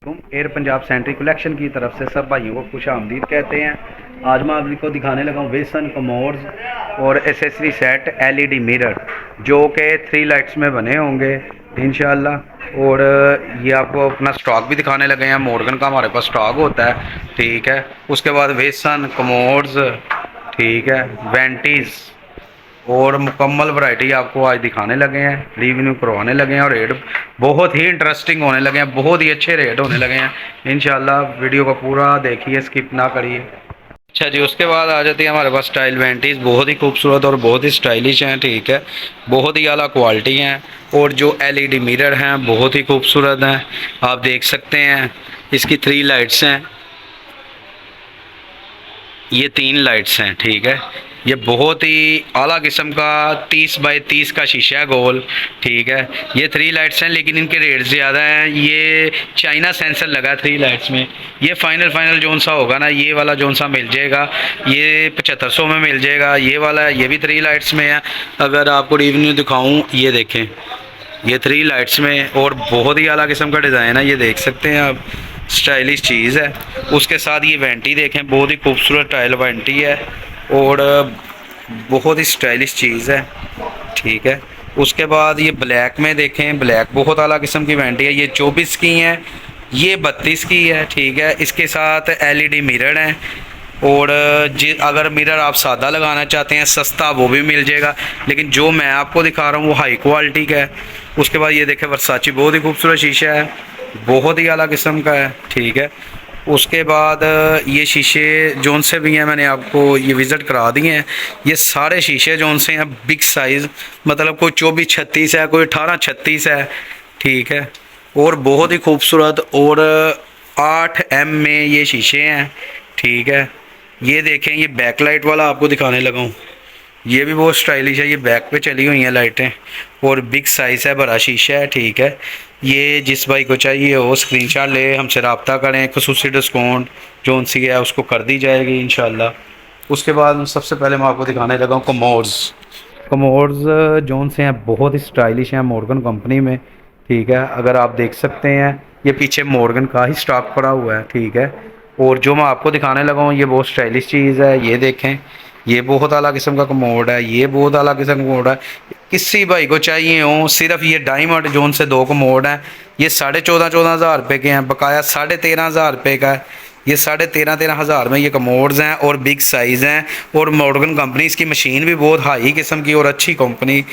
तुम air Punjab Sentry collection की तरफ से सब भाइयों को खुश आमदीद कहते हैं। आज मैं आपको दिखाने लगा हूँ वेसन कमोड्स और एसेसरी सेट एलईडी मिरर जो कि 3 लाइट्स में बने होंगे इंशाल्लाह। और ये आपको अपना स्टॉक भी दिखाने लगे हैं। मॉर्गन का हमारे पास स्टॉक होता है, ठीक है। उसके बाद वेसन कमोड्स, ठीक है, वेंटीज़ और मुकम्मल वैरायटी आपको आज दिखाने लगे हैं, रिव्यू करवाने लगे हैं और रेट बहुत ही इंटरेस्टिंग होने लगे हैं, बहुत ही अच्छे रेट होने लगे हैं इंशाल्लाह। वीडियो को पूरा देखिए, स्किप ना करिए। अच्छा जी, उसके बाद आ जाती है हमारे पास स्टाइल वेंटीज़, बहुत ही खूबसूरत और बहुत ही स्टाइलिश हैं, ठीक है, बहुत ही आला क्वालिटी हैं। और जो एलईडी मिरर हैं बहुत ही खूबसूरत हैं, आप देख सकते हैं। इसकी 3 लाइट्स हैं, ये 3 लाइट्स हैं, ठीक है। ये बहुत ही आला किस्म का 30 बाई 30 का शीशा है गोल, ठीक है। ये 3 लाइट्स हैं लेकिन इनके रेट ज़्यादा हैं। ये चाइना सेंसर लगा है 3 लाइट्स में। ये फाइनल जोन सा होगा ना, ये वाला जोन सा मिल जाएगा, ये 7500 में मिल जाएगा। ये वाला है, ये भी 3 लाइट्स में है। अगर आपको रिव्यू दिखाऊँ, ये देखें, ये 3 लाइट्स में और बहुत ही आला किस्म का डिज़ाइन है, ये देख सकते हैं आप, स्टाइलिश चीज़ है। उसके साथ ये वेंटी देखें, बहुत ही खूबसूरत टाइल वेंटी है और बहुत ही स्टाइलिश चीज़ है, ठीक है। उसके बाद ये ब्लैक में देखें, ब्लैक बहुत आला किस्म की वेंटी है। ये 24 की है, ये 32 की है, ठीक है। इसके साथ एलईडी मिरर हैं और अगर मिरर आप सादा लगाना चाहते हैं सस्ता, वो भी मिल जाएगा, लेकिन जो मैं आपको दिखा रहा हूँ वो हाई क्वालिटी का है। उसके बाद ये देखें वर्साची, बहुत ही खूबसूरत शीशा है, बहुत ही आला किस्म का है, ठीक है। उसके बाद ये शीशे जोन से भी हैं, मैंने आपको ये विज़िट करा दिए हैं। ये सारे शीशे जोन से हैं बिग साइज़, मतलब कोई 24-36 है, कोई 18-36 है, ठीक है। और बहुत ही खूबसूरत और 8M में ये शीशे हैं, ठीक है। ये देखें, ये बैक लाइट वाला आपको दिखाने लगा हूँ, ये भी बहुत स्टाइलिश है। ये बैक पे चली हुई हैं लाइटें और बिग साइज़ है, बड़ा शीशा है, ठीक है। ये जिस भाई को चाहिए वो स्क्रीनशॉट ले, हमसे रब्ता करें, खसूसी डिस्काउंट जो सी है उसको कर दी जाएगी इंशाल्लाह। उसके बाद सबसे पहले मैं आपको दिखाने लगा हूँ कमोड्स। कमोड्स जोन से हैं, बहुत ही स्टाइलिश हैं, मॉर्गन कंपनी में, ठीक है। अगर आप देख सकते हैं, ये पीछे मॉर्गन का ही स्टॉक पड़ा हुआ है, ठीक है। और जो मैं आपको दिखाने लगा हूँ ये बहुत स्टाइलिश चीज़ है, ये देखें, ये बहुत आला किस्म का कमोड है, ये बहुत आला किस्म का कमोड है। किसी भाई को चाहिए हो, सिर्फ ये डायमंड जोन से 2 कमोड हैं। ये 14,500 हज़ार रुपये के हैं, बकाया 13,500 रुपये का है। ये 13,500 हज़ार में ये कमोड्स हैं और बिग साइज़ हैं। और मॉर्गन कंपनी, इसकी मशीन भी बहुत हाई किस्म की और अच्छी कंपनी,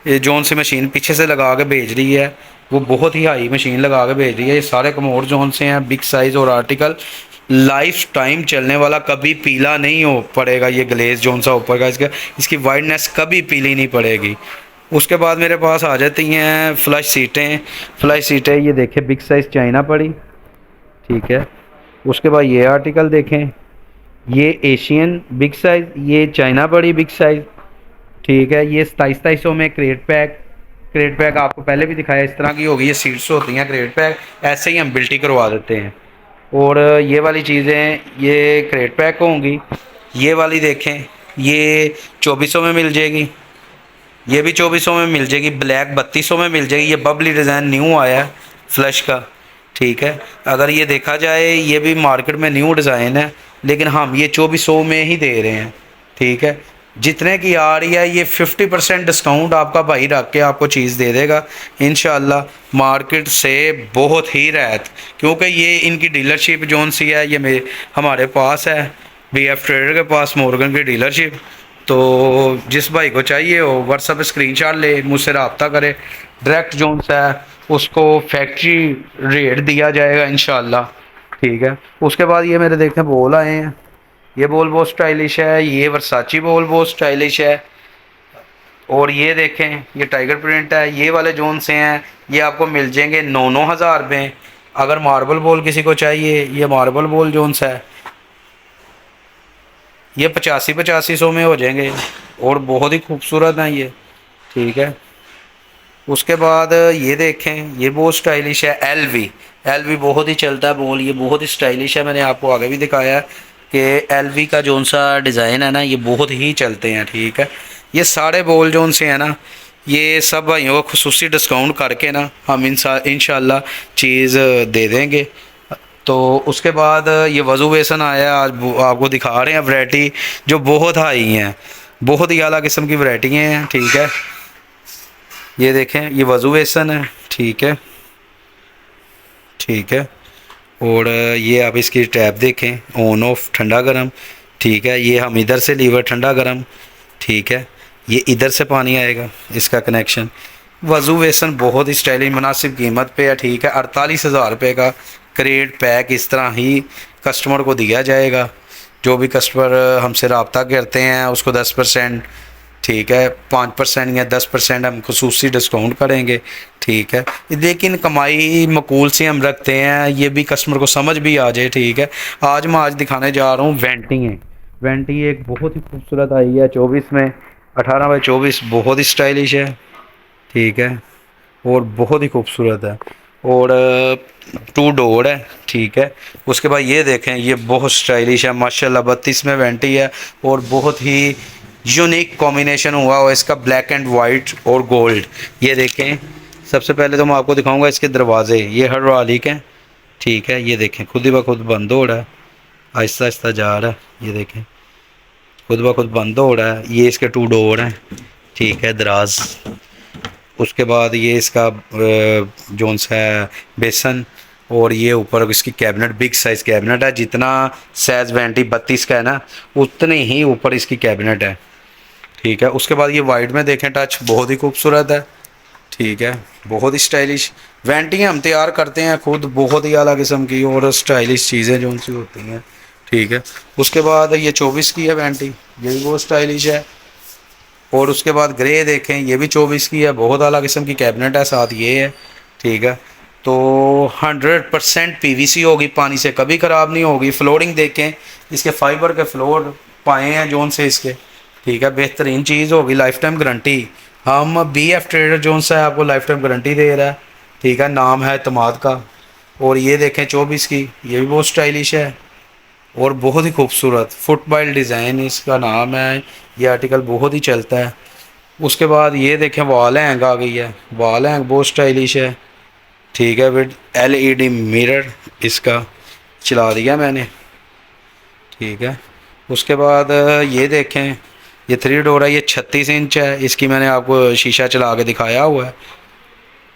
जोन से मशीन पीछे से लगा के भेज रही है, वो बहुत ही हाई मशीन लगा के भेज रही है। ये सारे कमोड जोन से हैं, बिग साइज़ और आर्टिकल लाइफ टाइम चलने वाला, कभी पीला नहीं हो पड़ेगा। ये ग्लेज जोन सा ऊपर का इसका, इसकी वाइडनेस कभी पीली नहीं पड़ेगी। उसके बाद मेरे पास आ जाती हैं फ्लश सीटें। फ्लश सीटें ये देखें, बिग साइज़ चाइना पड़ी, ठीक है। उसके बाद ये आर्टिकल देखें, ये एशियन बिग साइज़, ये चाइना पड़ी बिग साइज़, ठीक है। ये 2700 में क्रेट पैक। क्रेट पैक आपको पहले भी दिखाया, इस तरह की होगी, ये सीट्स होती हैं क्रेट पैक, ऐसे ही हम बिल्टी करवा देते हैं। और ये वाली चीज़ें ये क्रेट पैक होंगी। ये वाली देखें, ये 2400 में मिल जाएगी, ये भी 2400 में मिल जाएगी। ब्लैक 3200 में मिल जाएगी। ये बबली डिज़ाइन न्यू आया है फ्लैश का, ठीक है। अगर ये देखा जाए ये भी मार्केट में न्यू डिज़ाइन है, लेकिन हम ये 2400 में ही दे रहे हैं, ठीक है। जितने की आ रही है ये 50% डिस्काउंट आपका भाई रख के आपको चीज़ दे देगा इंशाल्लाह, मार्केट से बहुत ही राहत, क्योंकि ये इनकी डीलरशिप जोन सी है, ये हमारे पास है BF ट्रेडर के पास, मॉर्गन की डीलरशिप। तो जिस भाई को चाहिए हो व्हाट्सअप स्क्रीनशॉट ले, मुझसे रब्ता करे, डायरेक्ट जोन सा है उसको फैक्ट्री रेट दिया जाएगा इंशाल्लाह, ठीक है। उसके बाद ये मेरे देखें बोल आए हैं, ये बॉल बहुत स्टाइलिश है, ये वर्साची बॉल बहुत स्टाइलिश है। और ये देखें, ये टाइगर प्रिंट है, ये वाले जोन से हैं, ये आपको मिल जाएंगे 9-9 हज़ार में। अगर मार्बल बॉल किसी को चाहिए, ये मार्बल बॉल जोन सा है, ये 85-8500 में हो जाएंगे और बहुत ही खूबसूरत हैं ये, ठीक है। उसके बाद ये देखें, ये बहुत स्टाइलिश है, एल वी बहुत ही चलता है बॉल, ये बहुत ही स्टाइलिश है, मैंने आपको आगे भी दिखाया है कि एल का जोन सा डिज़ाइन है ना, ये बहुत ही चलते हैं, ठीक है। ये सारे बॉल जोन से हैं ना, ये सब भाइयों को खुसूसी डिस्काउंट करके ना हम इंशाल्लाह चीज़ दे देंगे। तो उसके बाद ये वज़ू बेसन आया, आज आपको दिखा रहे हैं वैरायटी जो बहुत हाई हैं, बहुत ही आला किस्म की वैरायटी हैं। ठीक है, ये देखें, ये वज़ू बेसन है। ठीक है, ठीक है। और ये आप इसकी टैप देखें, ऑन ऑफ ठंडा गर्म। ठीक है, ये हम इधर से लीवर ठंडा गर्म। ठीक है, ये इधर से पानी आएगा, इसका कनेक्शन। वज़ू बेसन बहुत ही स्टाइलिश मुनासिब कीमत पे है। ठीक है, 48,000 रुपये का क्रेट पैक इस तरह ही कस्टमर को दिया जाएगा। जो भी कस्टमर हमसे रब्ता करते हैं उसको 10%, ठीक है, 5% या 10% हम खसूसी डिस्काउंट करेंगे। ठीक है, लेकिन कमाई मकूल से हम रखते हैं, ये भी कस्टमर को समझ भी आ जाए। ठीक है, आज दिखाने जा रहा हूँ वेंटी है। वेंटी एक बहुत ही खूबसूरत आई है 24 में, 18x24, बहुत ही स्टाइलिश है। ठीक है, और बहुत ही खूबसूरत है, और 2 डोर है। ठीक है, उसके बाद ये देखें, ये बहुत स्टाइलिश है माशाल्लाह, 32 में वेंटी है, और बहुत ही यूनिक कॉम्बिनेशन हुआ और इसका ब्लैक एंड वाइट और गोल्ड। ये देखें, सबसे पहले तो मैं आपको दिखाऊंगा इसके दरवाजे, ये हाइड्रोलिक हैं। ठीक है, ये देखें खुद ही ब खुद बंद हो रहा है, आहिस्ता आहिस्ता जा रहा है। ये देखें खुद ब खुद बंद हो रहा है। ये इसके 2 डोर हैं। ठीक है, दराज। उसके बाद ये इसका जोन सा है बेसन, और ये ऊपर इसकी कैबिनेट, बिग साइज़ कैबिनेट है। जितना साइज़ 32 का है ना, उतने ही ऊपर इसकी कैबिनेट है। ठीक है, उसके बाद ये वाइट में देखें, टच बहुत ही खूबसूरत है। ठीक है, बहुत ही स्टाइलिश वेंटी हम तैयार करते हैं खुद, बहुत ही आला किस्म की और स्टाइलिश चीज़ें जो उनसी होती हैं। ठीक है, उसके बाद ये 24 की है वेंटी, ये भी बहुत स्टाइलिश है। और उसके बाद ग्रे देखें, ये भी 24 की है, बहुत आला किस्म की कैबिनेट है, साथ ये है। ठीक है, तो 100% पीवीसी होगी, पानी से कभी ख़राब नहीं होगी। फ्लोरिंग देखें, इसके फाइबर के फ्लोर पाए हैं जोन से इसके। ठीक है, बेहतरीन चीज़ होगी, लाइफ टाइम गारंटी। हम BF ट्रेडर जोन सा है आपको लाइफ टाइम गारंटी दे रहा है। ठीक है, नाम है एतमाद का। और ये देखें 24 की, ये भी बहुत स्टाइलिश है और बहुत ही खूबसूरत, फुटबॉल डिज़ाइन इसका नाम है। ये आर्टिकल बहुत ही चलता है। उसके बाद ये देखें, वॉल हैंग आ गई है, वॉल हैंग बहुत स्टाइलिश है। ठीक है, विद LED मिरर इसका चला दिया मैंने। ठीक है, उसके बाद ये देखें, ये 3 डोर है, ये 36 इंच है, इसकी मैंने आपको शीशा चला के दिखाया हुआ है,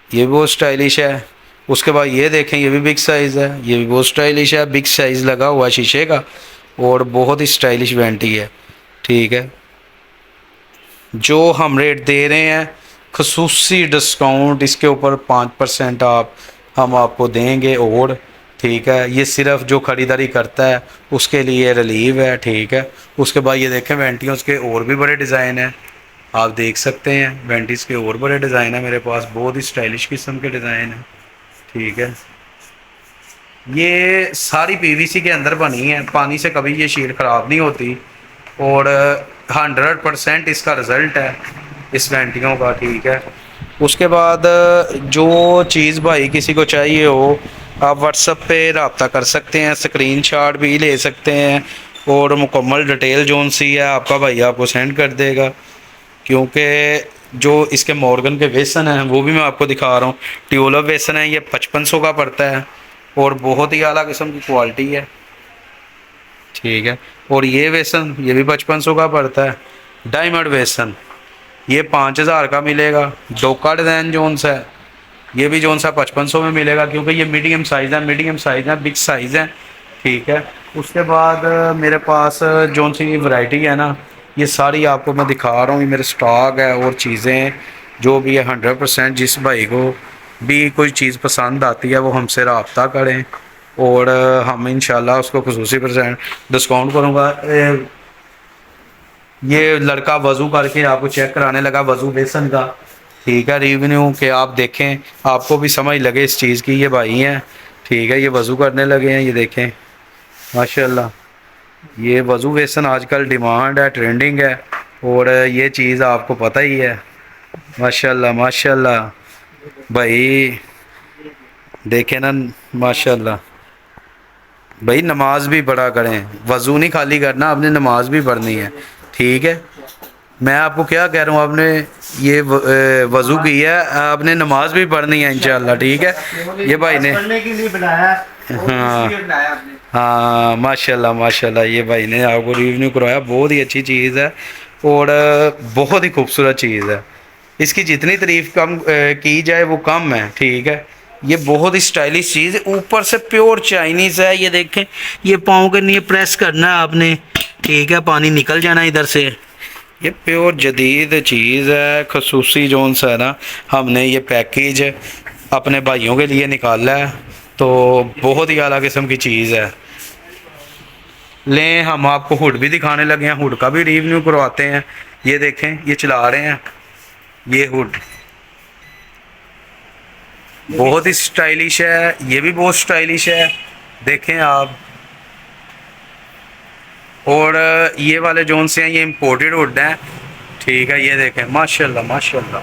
ये भी बहुत स्टाइलिश है। उसके बाद ये देखें, ये भी बिग साइज़ है, ये भी बहुत स्टाइलिश है, बिग साइज़ लगा हुआ है शीशे का, और बहुत ही स्टाइलिश वेंटी है। ठीक है, जो हम रेट दे रहे हैं खसूसी डिस्काउंट इसके ऊपर 5% आप हम आपको देंगे। और ठीक है, ये सिर्फ जो ख़रीदारी करता है उसके लिए रिलीव है। ठीक है, उसके बाद ये देखें वेंटियों के और भी बड़े डिज़ाइन हैं, आप देख सकते हैं वेंटीज़ के और बड़े डिज़ाइन है मेरे पास, बहुत ही स्टाइलिश किस्म के डिज़ाइन है। ठीक है, ये सारी PVC के अंदर बनी है, पानी से कभी ये शीट ख़राब नहीं होती, और 100% इसका रिज़ल्ट है इस वेंटियों का। ठीक है, उसके बाद जो चीज़ भाई किसी को चाहिए हो, आप व्हाट्सएप पे रब्ता कर सकते हैं, स्क्रीनशॉट भी ले सकते हैं, और मुकम्मल डिटेल जोन सी है आपका भाई आपको सेंड कर देगा। क्योंकि जो इसके मॉर्गन के बेसन हैं वो भी मैं आपको दिखा रहा हूँ, ट्यूलिप बेसन है, ये 5500 का पड़ता है, और बहुत ही आला किस्म की क्वालिटी है। ठीक है, और ये बेसन, ये भी 5500 का पड़ता है। डायमंड बेसन ये 5000 का मिलेगा। डोका डिज़ाइन जोन सा है, ये भी जोन सा 5500 में मिलेगा, क्योंकि ये मीडियम साइज़ है, मीडियम साइज़ है, बिग साइज़ है। ठीक है, उसके बाद मेरे पास जोन सी वैरायटी है ना, ये सारी आपको मैं दिखा रहा हूँ, ये मेरे स्टॉक है और चीज़ें जो भी है 100%। जिस भाई को भी कोई चीज़ पसंद आती है वो हमसे रब्ता करें, और हम इंशाल्लाह उसको खसूसी % डिस्काउंट करूँगा। ये लड़का वज़ू करके आपको चेक कराने लगा वज़ू बेसन का। ठीक है, रिव्यू के आप देखें, आपको भी समझ लगे इस चीज़ की। ये भाई हैं, ठीक है, ये वज़ू करने लगे हैं, ये देखें माशाल्लाह। ये वज़ू बेसन आजकल डिमांड है, ट्रेंडिंग है, और ये चीज़ आपको पता ही है। माशाल्लाह माशाल्लाह भाई, देखें ना माशाल्लाह भाई, नमाज भी पढ़ा करें, वज़ू नहीं खाली करना, आपने नमाज भी पढ़नी है। ठीक है, मैं आपको क्या कह रहा हूँ, आपने ये वज़ू की है, आपने नमाज भी पढ़नी है इंशाल्लाह, ठीक है। ये भाई ने पढ़ने के लिए बनाया और हाँ इसलिए बनाया आपने। हाँ माशाल्लाह माशाल्लाह, ये भाई ने आपको रिव्यू करवाया, बहुत ही अच्छी चीज़ है और बहुत ही खूबसूरत चीज़ है। इसकी जितनी तारीफ कम की जाए वो कम है, ठीक है। ये बहुत ही स्टाइलिश चीज़ है, ऊपर से प्योर चाइनीज़ है। ये देखें, ये पाँव के लिए प्रेस करना है आपने, ठीक है, पानी निकल जाना इधर से। ये प्योर जदीद चीज़ है, खसूसी जोन सा है ना, हमने ये पैकेज अपने भाइयों के लिए निकाला है, तो बहुत ही आला किस्म की चीज़ है। लें, हम आपको हुड भी दिखाने लगे हैं, हुड का भी रिव्यू करवाते हैं। ये देखें, ये चला रहे हैं, ये हुड बहुत ही स्टाइलिश है, ये भी बहुत स्टाइलिश है, देखें आप। और ये वाले जोन से हैं, ये इम्पोर्टेड हुड हैं, ठीक है। ये देखें, माशाल्लाह माशाल्लाह,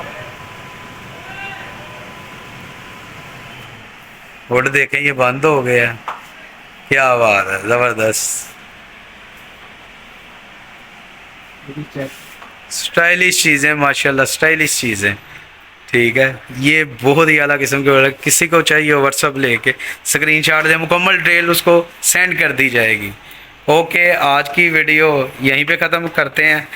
हुड देखें, ये बंद हो गया, क्या बात है, ज़बरदस्त स्टाइलिश चीज़ें, माशाल्लाह स्टाइलिश चीज़ें, ठीक है। ये बहुत ही आला किस्म के प्रोडक्ट, किसी को चाहिए हो व्हाट्सअप लेके स्क्रीनशॉट दे, मुकम्मल डिटेल उसको सेंड कर दी जाएगी। ओके, आज की वीडियो यहीं पे ख़त्म करते हैं।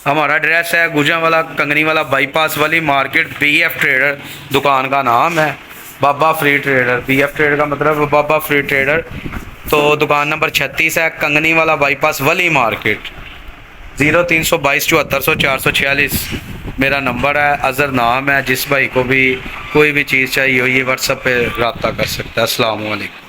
हमारा एड्रेस है गुजरांवाला कंगनीवाला बाईपास वाली मार्केट, BF ट्रेडर दुकान का नाम है, बाबा फ्री ट्रेडर। BF ट्रेडर का मतलब बाबा फ्री ट्रेडर। तो दुकान नंबर 36 है, कंगनीवाला बाईपास वाली मार्केट। 0322 7400 446 मेरा नंबर है, अज़हर नाम है। जिस भाई को भी कोई भी चीज़ चाहिए हो, ये व्हाट्सएप पे रब्ता कर सकता है। अस्सलाम वालेकुम।